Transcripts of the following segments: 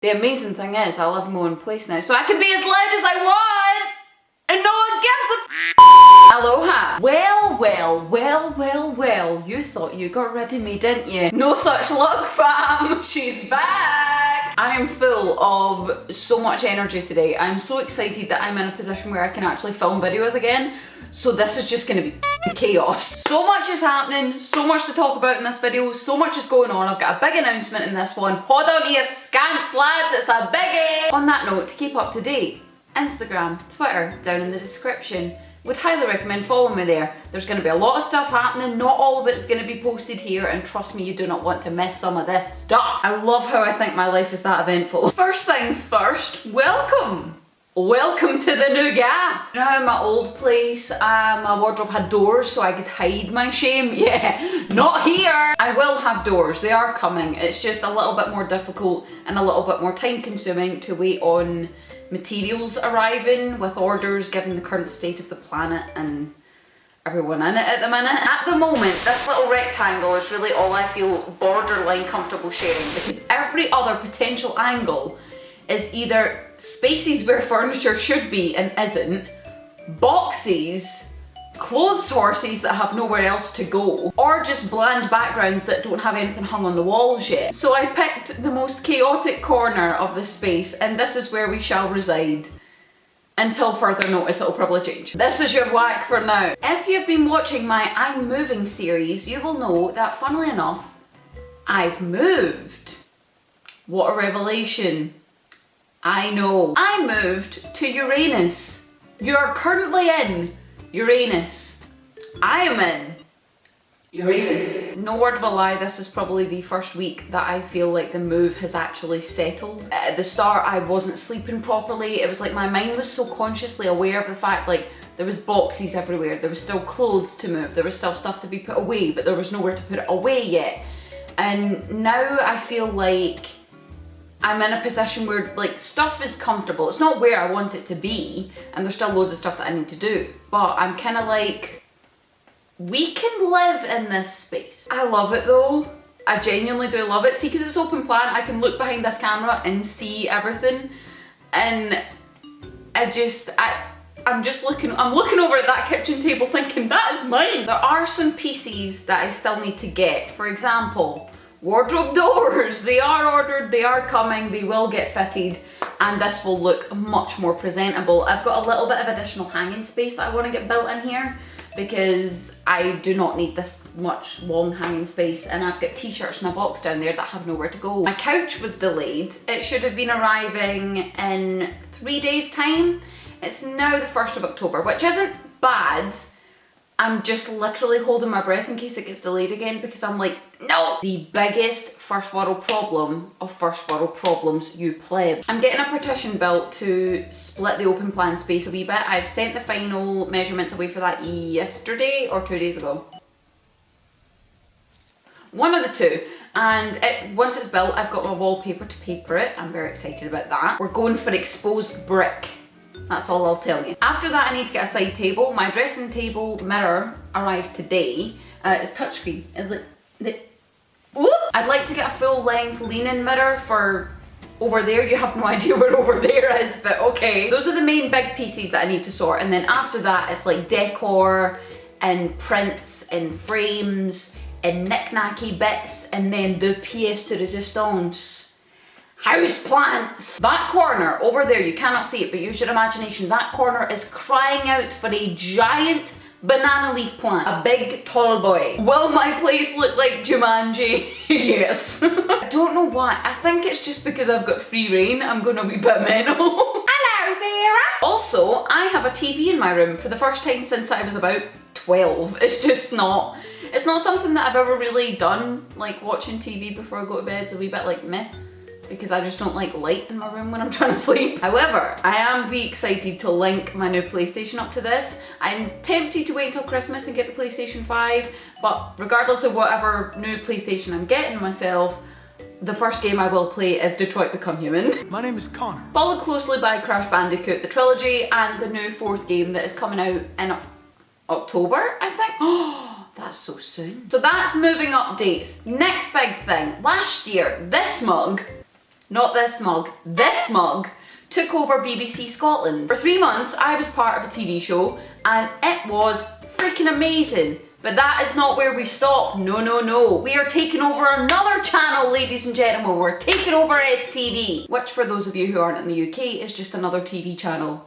The amazing thing is I live in my own place now, so I can be as loud as I want and no one gives a Aloha. Well, you thought you got rid of me, didn't you? No such luck, fam. She's back. I am full of so much energy today. I'm so excited that I'm in a position where I can actually film videos again. So this is just gonna be chaos. So much is happening, so much to talk about in this video, so much is going on. I've got a big announcement in this one. Hold on here, scants lads, it's a biggie! On that note, to keep up to date, Instagram, Twitter, down in the description. Would highly recommend following me there. There's going to be a lot of stuff happening, not all of it's going to be posted here, and trust me, you do not want to miss some of this stuff. I love how I think my life is that eventful. First things first, welcome! Welcome to the new gaff. You know how in my old place, my wardrobe had doors so I could hide my shame? Yeah, not here. I will have doors, they are coming. It's just a little bit more difficult and a little bit more time consuming to wait on materials arriving with orders, given the current state of the planet and everyone in it at the minute. At the moment, this little rectangle is really all I feel borderline comfortable sharing, because every other potential angle is either spaces where furniture should be and isn't, boxes, clothes horses that have nowhere else to go, or just bland backgrounds that don't have anything hung on the walls yet. So I picked the most chaotic corner of the space, and this is where we shall reside. Until further notice, it'll probably change. This is your whack for now. If you've been watching my I'm Moving series, you will know that, funnily enough, I've moved. What a revelation. I know. I moved to Uranus. You are currently in Uranus. I am in Uranus. No word of a lie, this is probably the first week that I feel like the move has actually settled. At the start, I wasn't sleeping properly. It was like my mind was so consciously aware of the fact, like, there was boxes everywhere, there was still clothes to move, there was still stuff to be put away, but there was nowhere to put it away yet. And now I feel like I'm in a position where, like, stuff is comfortable. It's not where I want it to be, and there's still loads of stuff that I need to do. But I'm kind of like, we can live in this space. I love it though. I genuinely do love it. See, because it's open plan, I can look behind this camera and see everything. And I'm looking over at that kitchen table thinking, that is mine. There are some pieces that I still need to get. For example, wardrobe doors. They are ordered, they are coming, they will get fitted, and this will look much more presentable. I've got a little bit of additional hanging space that I want to get built in here, because I do not need this much long hanging space, and I've got t-shirts in a box down there that have nowhere to go. My couch was delayed. It should have been arriving in 3 days time. It's now the 1st of October, which isn't bad. I'm just literally holding my breath in case it gets delayed again, because I'm like, no! The biggest first world problem of first world problems, you pleb. I'm getting a partition built to split the open plan space a wee bit. I've sent the final measurements away for that yesterday or 2 days ago. One of the two. And once it's built, I've got my wallpaper to paper it. I'm very excited about that. We're going for exposed brick. That's all I'll tell you. After that, I need to get a side table. My dressing table mirror arrived today. It's touchscreen. I'd like to get a full length lean-in mirror for over there. You have no idea where over there is, but okay. Those are the main big pieces that I need to sort. And then after that, it's like decor and prints and frames and knick-knacky bits, and then the pièce de résistance. Houseplants! That corner over there, you cannot see it, but use your imagination. That corner is crying out for a giant banana leaf plant. A big tall boy. Will my place look like Jumanji? Yes. I don't know why. I think it's just because I've got free reign. I'm going to be a bit mental. Hello, Vera! Also, I have a TV in my room for the first time since I was about 12. It's just not... It's not something that I've ever really done. Like, watching TV before I go to bed is a wee bit like meh, because I just don't like light in my room when I'm trying to sleep. However, I am very excited to link my new PlayStation up to this. I'm tempted to wait until Christmas and get the PlayStation 5, but regardless of whatever new PlayStation I'm getting myself, the first game I will play is Detroit Become Human. My name is Connor. Followed closely by Crash Bandicoot, the trilogy, and the new 4th game that is coming out in October, I think. Oh, that's so soon. So that's moving updates. Next big thing. Last year, this mug not this mug, this mug, took over BBC Scotland. For 3 months, I was part of a TV show and it was freaking amazing. But that is not where we stop. No, no, no. We are taking over another channel, ladies and gentlemen. We're taking over STV, which for those of you who aren't in the UK is just another TV channel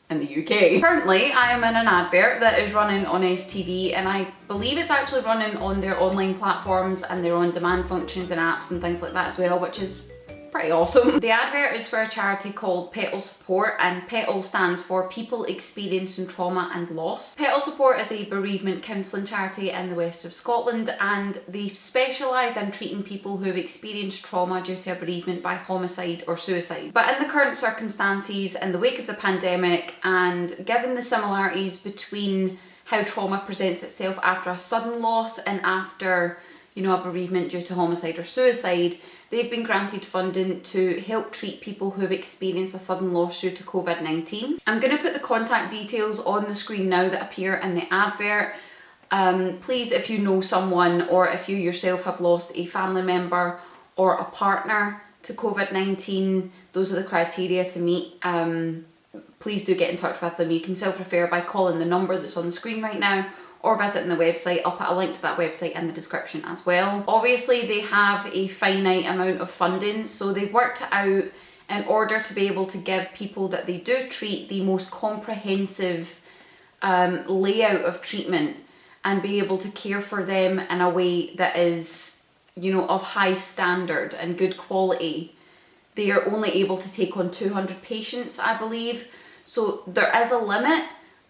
in the UK. Currently, I am in an advert that is running on STV, and I believe it's actually running on their online platforms and their on-demand functions and apps and things like that as well, which is pretty awesome. The advert is for a charity called Petal Support, and Petal stands for People Experiencing Trauma and Loss. Petal Support is a bereavement counselling charity in the west of Scotland, and they specialise in treating people who have experienced trauma due to a bereavement by homicide or suicide. But in the current circumstances, in the wake of the pandemic, and given the similarities between how trauma presents itself after a sudden loss and after, you know, a bereavement due to homicide or suicide, they've been granted funding to help treat people who have experienced a sudden loss due to COVID-19. I'm going to put the contact details on the screen now that appear in the advert. Please, if you know someone or if you yourself have lost a family member or a partner to COVID-19, those are the criteria to meet. Please do get in touch with them. You can self-refer by calling the number that's on the screen right now, or visiting the website. I'll put a link to that website in the description as well. Obviously they have a finite amount of funding, so they've worked it out in order to be able to give people that they do treat the most comprehensive layout of treatment and be able to care for them in a way that is, you know, of high standard and good quality. They are only able to take on 200 patients, I believe. So there is a limit,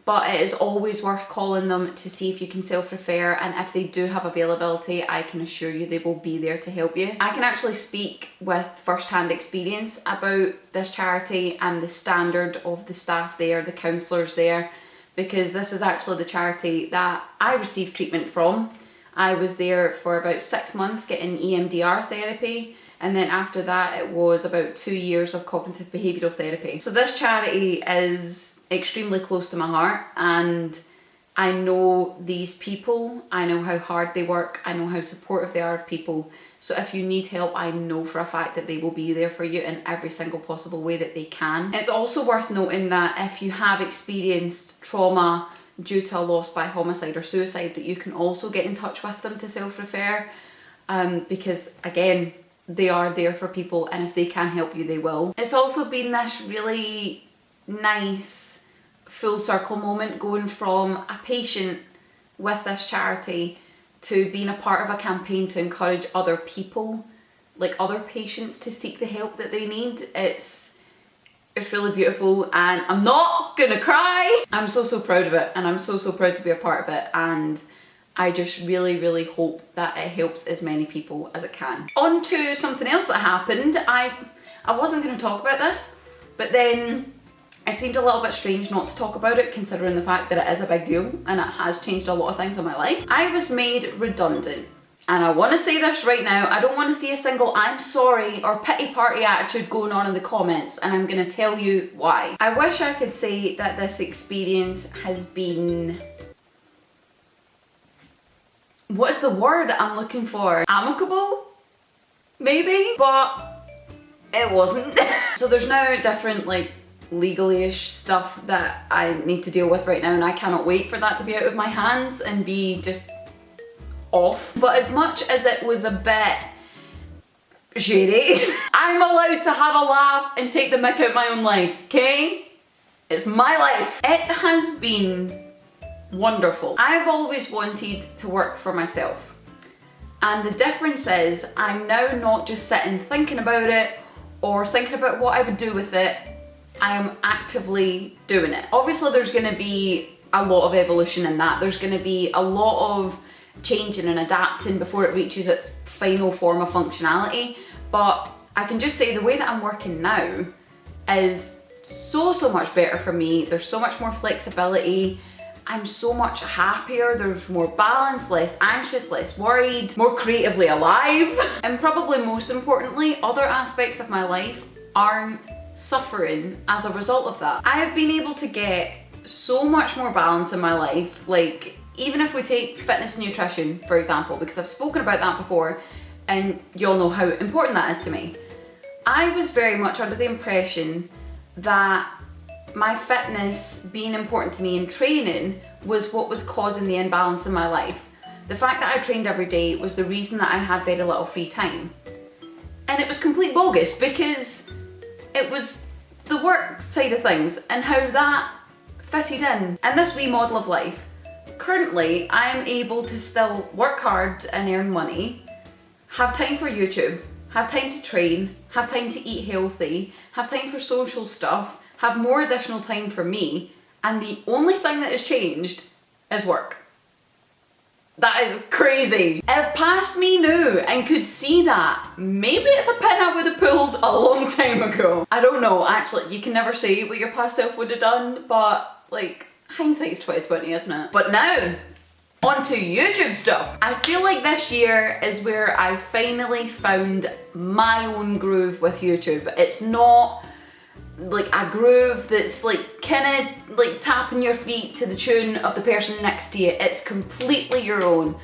but it is always worth calling them to see if you can self-refer, and if they do have availability, I can assure you they will be there to help you. I can actually speak with first-hand experience about this charity and the standard of the staff there, the counsellors there, because this is actually the charity that I received treatment from. I was there for about 6 months getting EMDR therapy, and then after that it was about 2 years of cognitive behavioural therapy. So this charity is extremely close to my heart, and I know these people, I know how hard they work, I know how supportive they are of people. So if you need help, I know for a fact that they will be there for you in every single possible way that they can. It's also worth noting that if you have experienced trauma due to a loss by homicide or suicide, that you can also get in touch with them to self-refer, because again, they are there for people, and if they can help you, they will. It's also been this really nice full circle moment going from a patient with this charity to being a part of a campaign to encourage other people, like other patients, to seek the help that they need. It's really beautiful, and I'm not gonna cry. I'm so proud of it, and I'm so proud to be a part of it, and I just really hope that it helps as many people as it can. On to something else that happened. I wasn't going to talk about this, but then it seemed a little bit strange not to talk about it, considering the fact that it is a big deal and it has changed a lot of things in my life. I was made redundant, and I want to say this right now. I don't want to see a single I'm sorry or pity party attitude going on in the comments, and I'm going to tell you why. I wish I could say that this experience has been, what is the word I'm looking for? Amicable? Maybe? But it wasn't. So there's now different like legally-ish stuff that I need to deal with right now, and I cannot wait for that to be out of my hands and be just off. But as much as it was a bit shady, I'm allowed to have a laugh and take the mick out my own life, okay? It's my life. It has been wonderful. I've always wanted to work for myself, and the difference is I'm now not just sitting thinking about it or thinking about what I would do with it. I am actively doing it. Obviously there's going to be a lot of evolution in that. There's going to be a lot of changing and adapting before it reaches its final form of functionality, but I can just say the way that I'm working now is so much better for me. There's so much more flexibility. I'm so much happier, there's more balance, less anxious, less worried, more creatively alive. And probably most importantly, other aspects of my life aren't suffering as a result of that. I have been able to get so much more balance in my life. Like, even if we take fitness and nutrition, for example, because I've spoken about that before and y'all know how important that is to me. I was very much under the impression that my fitness being important to me and training was what was causing the imbalance in my life. The fact that I trained every day was the reason that I had very little free time. And it was complete bogus because it was the work side of things and how that fitted in. And this wee model of life, currently I am able to still work hard and earn money, have time for YouTube, have time to train, have time to eat healthy, have time for social stuff, have more additional time for me, and the only thing that has changed is work. That is crazy. If past me knew and could see that, maybe it's a pin I would have pulled a long time ago. I don't know, actually, you can never say what your past self would have done, but like, hindsight's 20/20, isn't it? But now, onto YouTube stuff. I feel like this year is where I finally found my own groove with YouTube. It's not like a groove that's like kind of like tapping your feet to the tune of the person next to you. It's completely your own,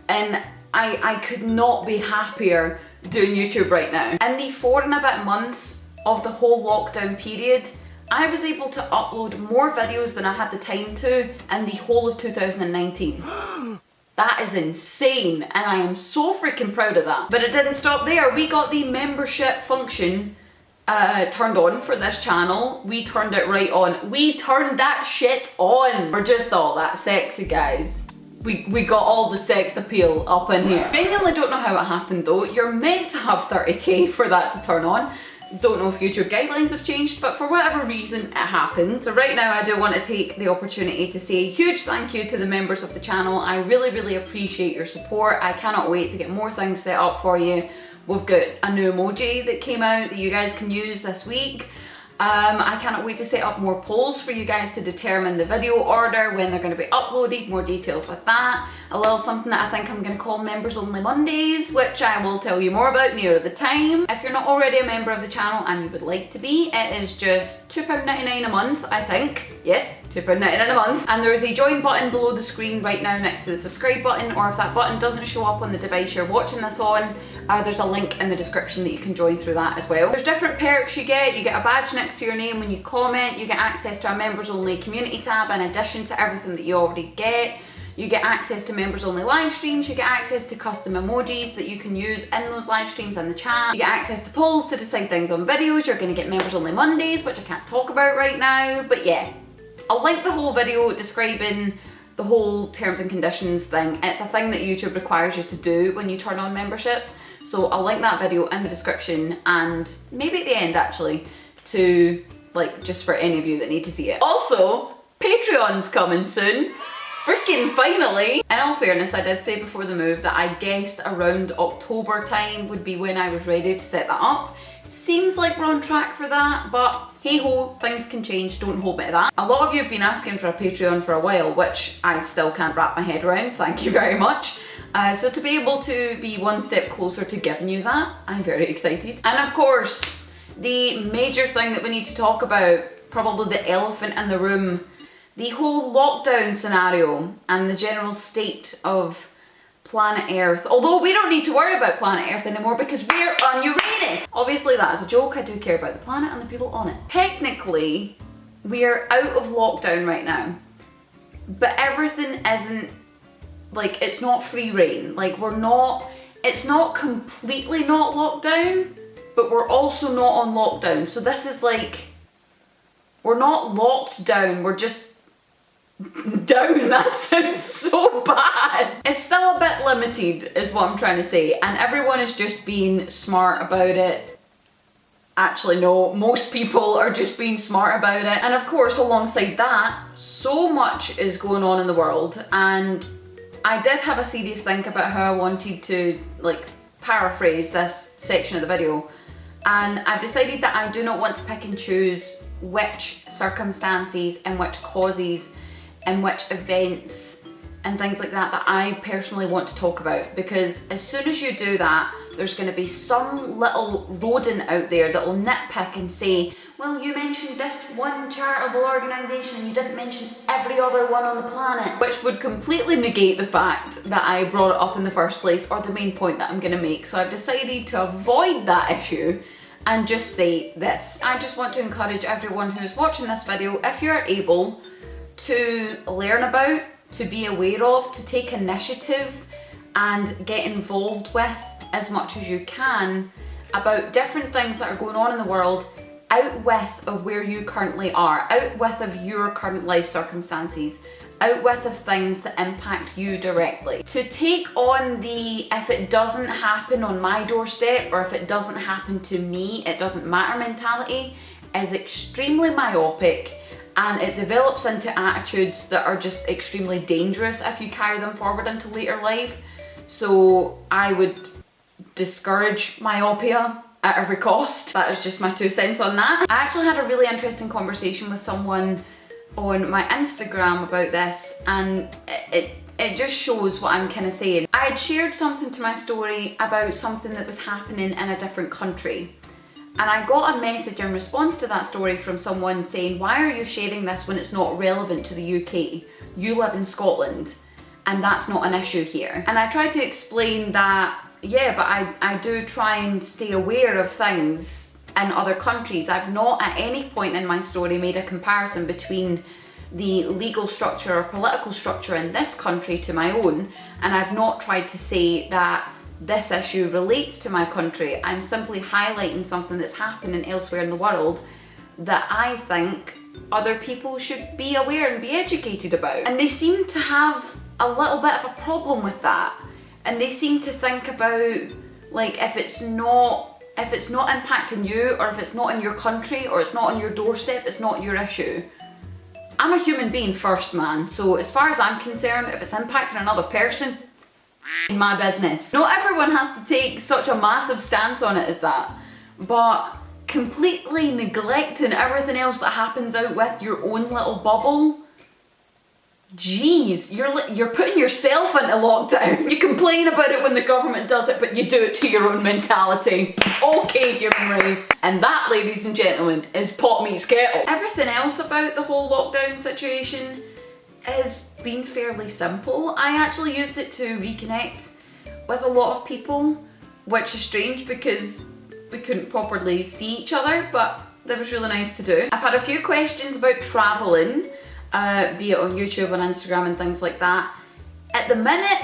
and I could not be happier doing YouTube right now. In the 4 and a bit months of the whole lockdown period, I was able to upload more videos than I had the time to in the whole of 2019. That is insane, and I am so freaking proud of that. But it didn't stop there. We got the membership function turned on for this channel. We turned it right on. We turned that shit on. We're just all that sexy, guys. We got all the sex appeal up in here. Genuinely don't know how it happened though. You're meant to have 30k for that to turn on. Don't know if YouTube guidelines have changed, but for whatever reason it happened. So right now I do want to take the opportunity to say a huge thank you to the members of the channel. I really appreciate your support. I cannot wait to get more things set up for you. We've got a new emoji that came out that you guys can use this week. I cannot wait to set up more polls for you guys to determine the video order, when they're going to be uploaded, more details with that. A little something that I think I'm going to call Members Only Mondays, which I will tell you more about nearer the time. If you're not already a member of the channel and you would like to be, it is just £2.99 a month, I think. Yes, £2.99 a month. And there is a join button below the screen right now next to the subscribe button, or if that button doesn't show up on the device you're watching this on, there's a link in the description that you can join through that as well. There's different perks you get. You get a badge next to your name when you comment. You get access to a members only community tab in addition to everything that you already get. You get access to members only live streams. You get access to custom emojis that you can use in those live streams and the chat. You get access to polls to decide things on videos. You're going to get members only Mondays, which I can't talk about right now, but yeah. I'll link the whole video describing the whole terms and conditions thing. It's a thing that YouTube requires you to do when you turn on memberships. So I'll link that video in the description and maybe at the end actually, to like just for any of you that need to see it. Also, Patreon's coming soon. Freaking finally! In all fairness, I did say before the move that I guessed around October time would be when I was ready to set that up. Seems like we're on track for that, but hey ho, things can change, don't hold me to that. A lot of you have been asking for a Patreon for a while, which I still can't wrap my head around, thank you very much. So to be able to be one step closer to giving you that, I'm very excited. And of course, the major thing that we need to talk about, probably the elephant in the room, the whole lockdown scenario and the general state of planet Earth. Although we don't need to worry about planet Earth anymore because we're on Uranus. Obviously that is a joke, I do care about the planet and the people on it. Technically, we are out of lockdown right now, but everything isn't, like, it's not free reign. Like, it's not completely not locked down, but we're also not on lockdown. So this is like, we're not locked down, we're just down. That sounds so bad. It's still a bit limited is what I'm trying to say, and everyone is just being smart about it. Actually no, most people are just being smart about it. And of course alongside that, so much is going on in the world, and I did have a serious think about how I wanted to like paraphrase this section of the video, and I've decided that I do not want to pick and choose which circumstances and which causes and which events and things like that that I personally want to talk about, because as soon as you do that, there's going to be some little rodent out there that will nitpick and say, well, you mentioned this one charitable organisation and you didn't mention every other one on the planet, which would completely negate the fact that I brought it up in the first place or the main point that I'm going to make. So I've decided to avoid that issue and just say this. I just want to encourage everyone who is watching this video, if you're able to learn about, to be aware of, to take initiative and get involved with as much as you can about different things that are going on in the world, out with of where you currently are, out with of your current life circumstances, out with of things that impact you directly. To take on the if it doesn't happen on my doorstep or if it doesn't happen to me, it doesn't matter mentality is extremely myopic, and it develops into attitudes that are just extremely dangerous if you carry them forward into later life. So I would discourage myopia at every cost. That is just my 2 cents on that. I actually had a really interesting conversation with someone on my Instagram about this, and it just shows what I'm kind of saying. I had shared something to my story about something that was happening in a different country, and I got a message in response to that story from someone saying, why are you sharing this when it's not relevant to the UK? You live in Scotland and that's not an issue here. And I tried to explain that, yeah, but I do try and stay aware of things in other countries. I've not at any point in my story made a comparison between the legal structure or political structure in this country to my own, and I've not tried to say that this issue relates to my country. I'm simply highlighting something that's happening elsewhere in the world that I think other people should be aware and be educated about. And they seem to have a little bit of a problem with that. And they seem to think about, like, if it's not impacting you, or if it's not in your country, or it's not on your doorstep, it's not your issue. I'm a human being first, man. So as far as I'm concerned, if it's impacting another person, my business. Not everyone has to take such a massive stance on it as that, but completely neglecting everything else that happens out with your own little bubble, jeez, you're putting yourself into lockdown. You complain about it when the government does it, but you do it to your own mentality. Okay, human race. And that, ladies and gentlemen, is pot meets kettle. Everything else about the whole lockdown situation has been fairly simple. I actually used it to reconnect with a lot of people, which is strange because we couldn't properly see each other, but that was really nice to do. I've had a few questions about traveling, be it on YouTube, on Instagram and things like that. At the minute,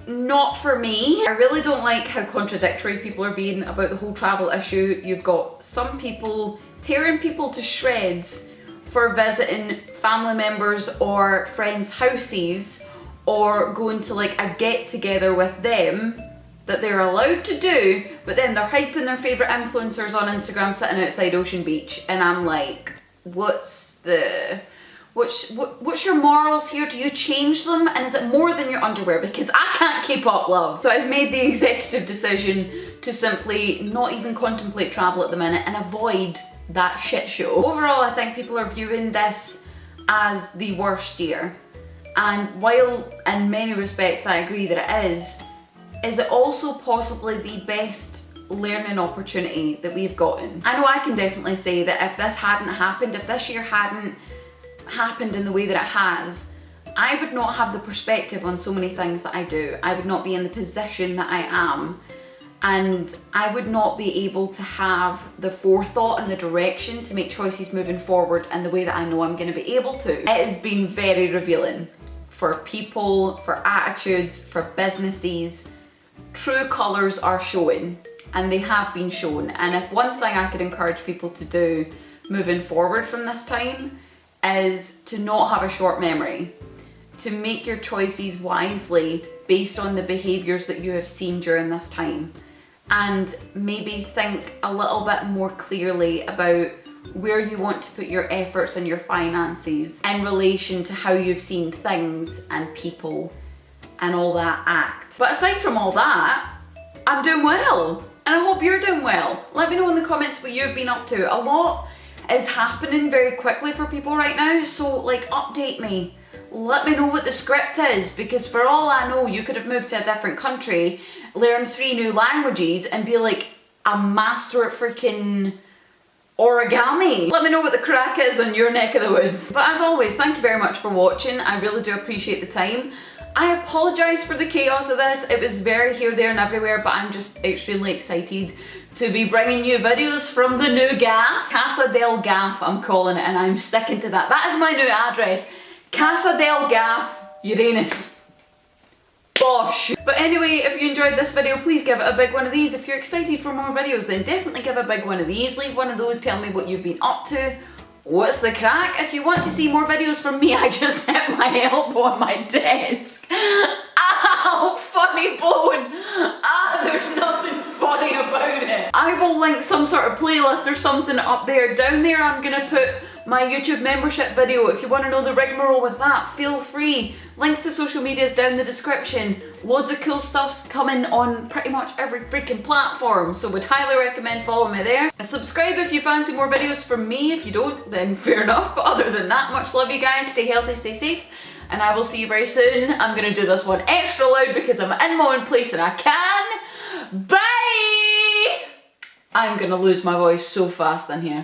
not for me. I really don't like how contradictory people are being about the whole travel issue. You've got some people tearing people to shreds for visiting family members or friends' houses, or going to like a get together with them that they're allowed to do, but then they're hyping their favourite influencers on Instagram sitting outside Ocean Beach, and I'm like, what's your morals here? Do you change them? And is it more than your underwear? Because I can't keep up, love. So I've made the executive decision to simply not even contemplate travel at the minute and avoid that shit show. Overall, I think people are viewing this as the worst year. And while in many respects I agree that it is it also possibly the best learning opportunity that we've gotten? I know I can definitely say that if this hadn't happened, if this year hadn't happened in the way that it has, I would not have the perspective on so many things that I do. I would not be in the position that I am, and I would not be able to have the forethought and the direction to make choices moving forward in the way that I know I'm going to be able to. It has been very revealing for people, for attitudes, for businesses. True colours are showing, and they have been shown. And if one thing I could encourage people to do moving forward from this time is to not have a short memory, to make your choices wisely based on the behaviours that you have seen during this time, and maybe think a little bit more clearly about where you want to put your efforts and your finances in relation to how you've seen things and people and all that act. But aside from all that, I'm doing well, and I hope you're doing well. Let me know in the comments what you've been up to. A lot is happening very quickly for people right now, so like, update me. Let me know what the script is, because for all I know, you could have moved to a different country, learned 3 new languages, and be like a master at freaking origami. Let me know what the crack is on your neck of the woods. But as always, thank you very much for watching. I really do appreciate the time. I apologise for the chaos of this. It was very here, there and everywhere, but I'm just extremely excited to be bringing you videos from the new gaff. Casa del Gaff, I'm calling it, and I'm sticking to that. That is my new address. Casa del Gaff, Uranus. Bosh. But anyway, if you enjoyed this video, please give it a big one of these. If you're excited for more videos, then definitely give a big one of these. Leave one of those, tell me what you've been up to. What's the crack? If you want to see more videos from me, I just hit my elbow on my desk. Ow, funny bone. There's nothing funny about it. I will link some sort of playlist or something up there. Down there I'm gonna put my YouTube membership video. If you want to know the rigmarole with that, feel free. Links to social medias down in the description. Loads of cool stuff's coming on pretty much every freaking platform, so would highly recommend following me there. Subscribe if you fancy more videos from me. If you don't, then fair enough. But other than that, much love you guys. Stay healthy, stay safe, and I will see you very soon. I'm gonna do this one extra loud because I'm in my own place and I can. Bye! I'm gonna lose my voice so fast in here.